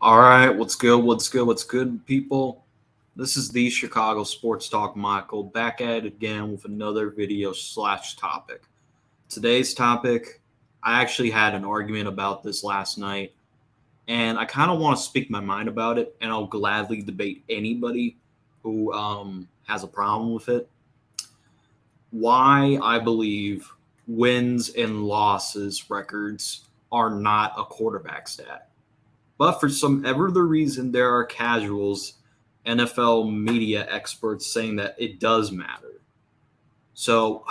All right, what's good? What's good? What's good, people? This is the Chicago Sports Talk Michael back at it again with another video slash topic. Today's topic, I actually had an argument about this last night, and I kind of want to speak my mind about it, and I'll gladly debate anybody who has a problem with it. Why I believe wins and losses records are not a quarterback stat. But for some other reason, there are casuals, NFL media experts saying that it does matter. So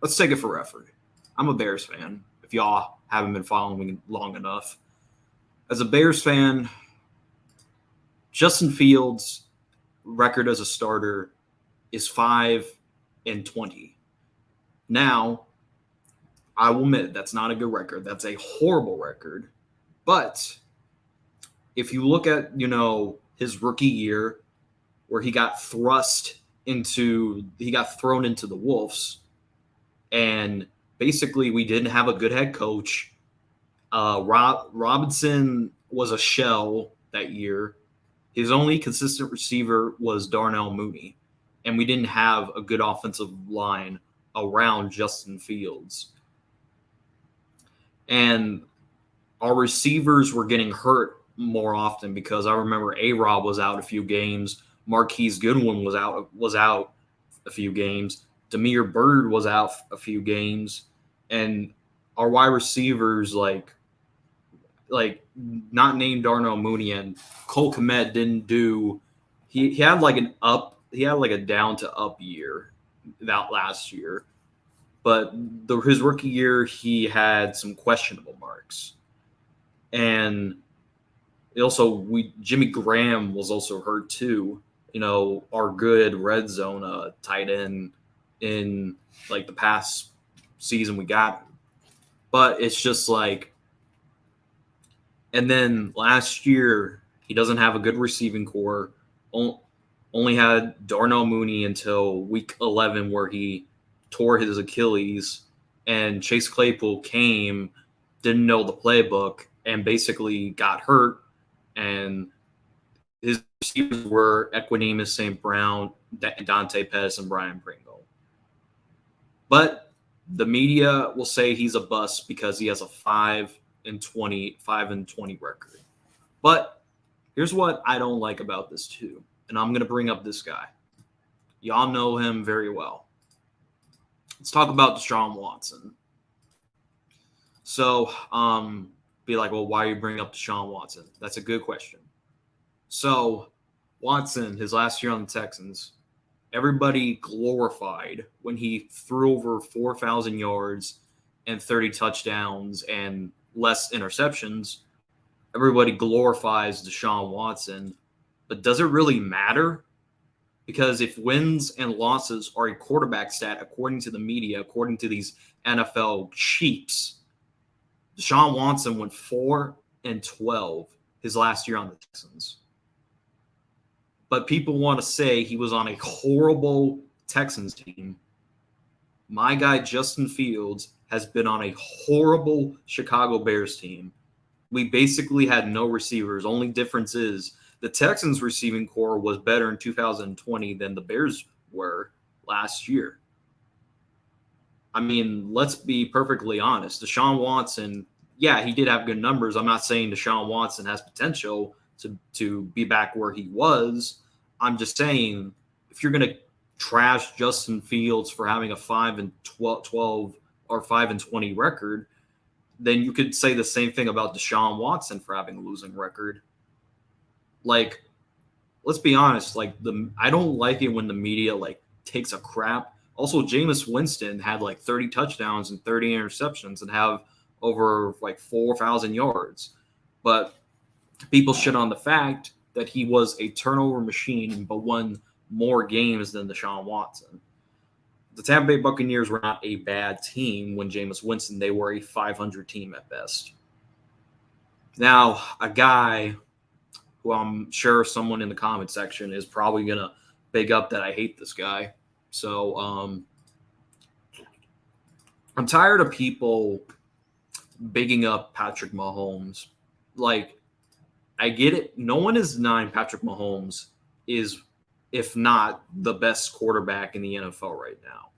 let's take it for reference. I'm a Bears fan. If y'all haven't been following me long enough, as a Bears fan, Justin Fields' record as a starter is 5-20. Now, I will admit that's not a good record. That's a horrible record. But if you look at, his rookie year where he got thrown into the wolves, and basically we didn't have a good head coach. Robinson was a shell that year. His only consistent receiver was Darnell Mooney, and we didn't have a good offensive line around Justin Fields. And our receivers were getting hurt more often because I remember A-Rob was out a few games. Marquise Goodwin was out a few games. Damiere Byrd was out a few games. And our wide receivers, like not named Darnell Mooney and Cole Kmet didn't do – he had like a down to up year that last year. But his rookie year, he had some questionable marks. And Jimmy Graham was also hurt too. Our good red zone tight end in like the past season we got. But it's just like, and then last year he doesn't have a good receiving core. Only had Darnell Mooney until week 11 where he tore his Achilles, and Chase Claypool didn't know the playbook, and basically got hurt. And his receivers were Equanimeous St. Brown, Dante Pettis, and Brian Pringle. But the media will say he's a bust because he has a 5-20 record. But here's what I don't like about this too, and I'm going to bring up this guy. Y'all know him very well. Let's talk about DeSean Watson. So, be like, well, why are you bringing up DeSean Watson? That's a good question. So, Watson, his last year on the Texans, everybody glorified when he threw over 4,000 yards and 30 touchdowns and less interceptions. Everybody glorifies DeSean Watson. But does it really matter? Because if wins and losses are a quarterback stat, according to the media, according to these NFL cheats, DeSean Watson went 4-12 his last year on the Texans. But people want to say he was on a horrible Texans team. My guy, Justin Fields, has been on a horrible Chicago Bears team. We basically had no receivers. Only difference is the Texans receiving core was better in 2020 than the Bears were last year. I mean, let's be perfectly honest. DeSean Watson, yeah, he did have good numbers. I'm not saying DeSean Watson has potential to be back where he was. I'm just saying if you're going to trash Justin Fields for having a 5-12 or 5-20 record, then you could say the same thing about DeSean Watson for having a losing record. Like, let's be honest. I don't like it when the media takes a crap. Also, Jameis Winston had 30 touchdowns and 30 interceptions and have over 4,000 yards. But people shit on the fact that he was a turnover machine but won more games than DeSean Watson. The Tampa Bay Buccaneers were not a bad team when Jameis Winston. They were a 500 team at best. Now, a guy who I'm sure someone in the comment section is probably going to big up that I hate this guy. So I'm tired of people bigging up Patrick Mahomes. I get it. No one is denying Patrick Mahomes is, if not the best quarterback in the NFL right now.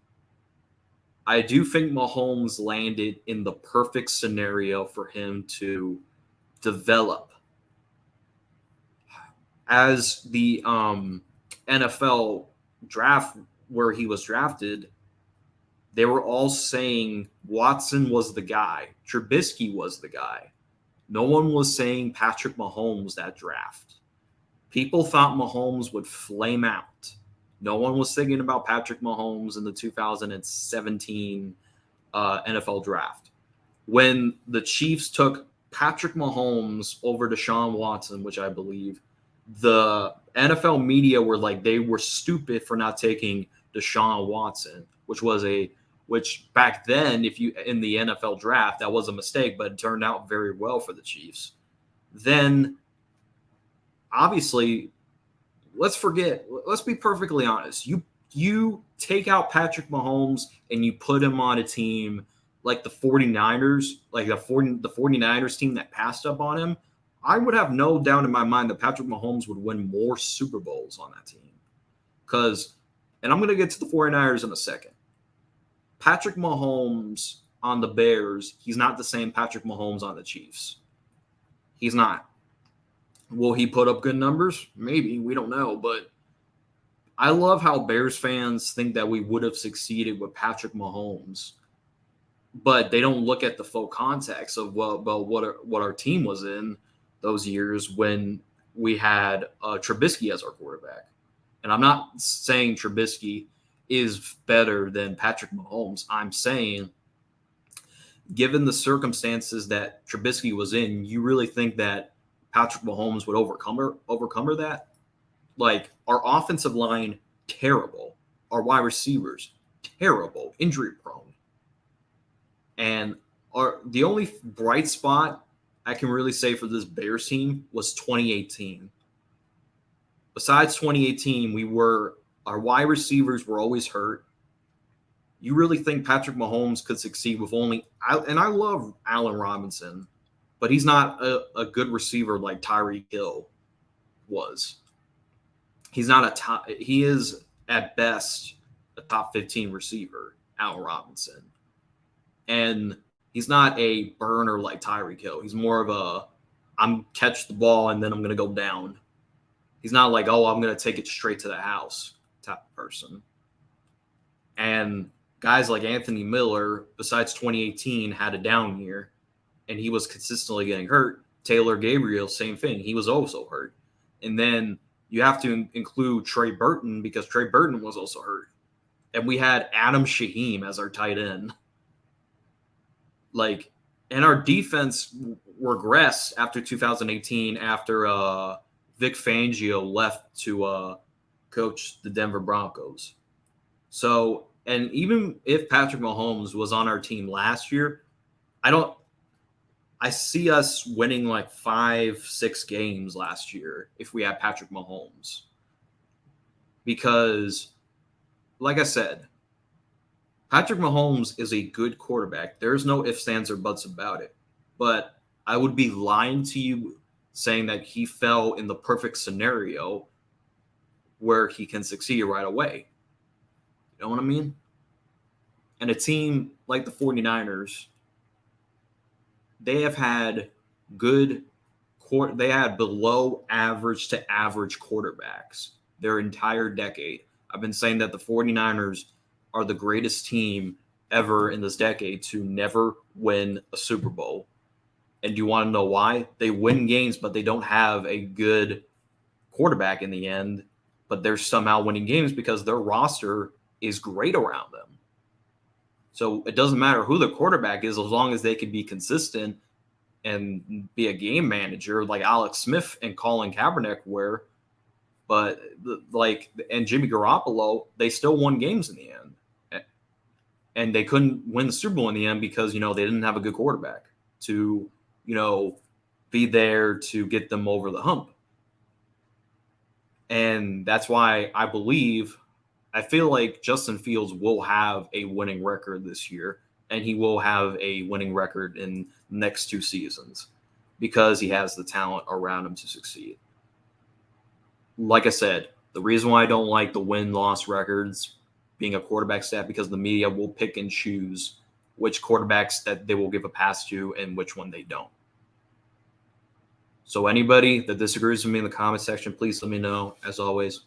I do think Mahomes landed in the perfect scenario for him to develop. As the NFL draft where he was drafted, they were all saying Watson was the guy, Trubisky was the guy. No one was saying Patrick Mahomes that draft. People thought Mahomes would flame out. No one was thinking about Patrick Mahomes in the 2017 NFL draft. When the Chiefs took Patrick Mahomes over DeSean Watson, which I believe, the NFL media were like they were stupid for not taking DeSean Watson, which back then, if you in the NFL draft, that was a mistake, but it turned out very well for the Chiefs. Then obviously, let's be perfectly honest. You take out Patrick Mahomes and you put him on a team like the 49ers, like the 49ers team that passed up on him, I would have no doubt in my mind that Patrick Mahomes would win more Super Bowls on that team. And I'm going to get to the 49ers in a second. Patrick Mahomes on the Bears, he's not the same Patrick Mahomes on the Chiefs. He's not. Will he put up good numbers? Maybe. We don't know. But I love how Bears fans think that we would have succeeded with Patrick Mahomes, but they don't look at the full context of what our team was in those years when we had Trubisky as our quarterback. And I'm not saying Trubisky is better than Patrick Mahomes. I'm saying, given the circumstances that Trubisky was in, you really think that Patrick Mahomes would overcome that? Like, our offensive line, terrible. Our wide receivers, terrible, injury prone. And the only bright spot I can really say for this Bears team was 2018. Besides 2018, our wide receivers were always hurt. You really think Patrick Mahomes could succeed with only – and I love Allen Robinson, but he's not a good receiver like Tyreek Hill was. He's not a top – he is, at best, a top 15 receiver, Allen Robinson. And he's not a burner like Tyreek Hill. He's more of I'm catch the ball and then I'm going to go down. He's not like, oh, I'm going to take it straight to the house type of person. And guys like Anthony Miller, besides 2018, had a down year, and he was consistently getting hurt. Taylor Gabriel, same thing. He was also hurt. And then you have to include Trey Burton because Trey Burton was also hurt. And we had Adam Shaheem as our tight end. And our defense regressed after 2018 after Vic Fangio left to coach the Denver Broncos. So, and even if Patrick Mahomes was on our team last year, I see us winning like 5-6 games last year if we had Patrick Mahomes. Because, like I said, Patrick Mahomes is a good quarterback. There's no ifs, ands, or buts about it. But I would be lying to you saying that he fell in the perfect scenario where he can succeed right away. You know what I mean? And a team like the 49ers, they have had they had below average to average quarterbacks their entire decade. I've been saying that the 49ers are the greatest team ever in this decade to never win a Super Bowl. And do you want to know why? They win games, but they don't have a good quarterback in the end. But they're somehow winning games because their roster is great around them. So it doesn't matter who the quarterback is as long as they can be consistent and be a game manager like Alex Smith and Colin Kaepernick were. But and Jimmy Garoppolo, they still won games in the end. And they couldn't win the Super Bowl in the end because, they didn't have a good quarterback to, be there to get them over the hump. And that's why I feel like Justin Fields will have a winning record this year, and he will have a winning record in the next 2 seasons. because he has the talent around him to succeed. Like I said, the reason why I don't like the win-loss records being a quarterback stat because the media will pick and choose which quarterbacks that they will give a pass to and which one they don't. So anybody that disagrees with me in the comment section, please let me know. As always,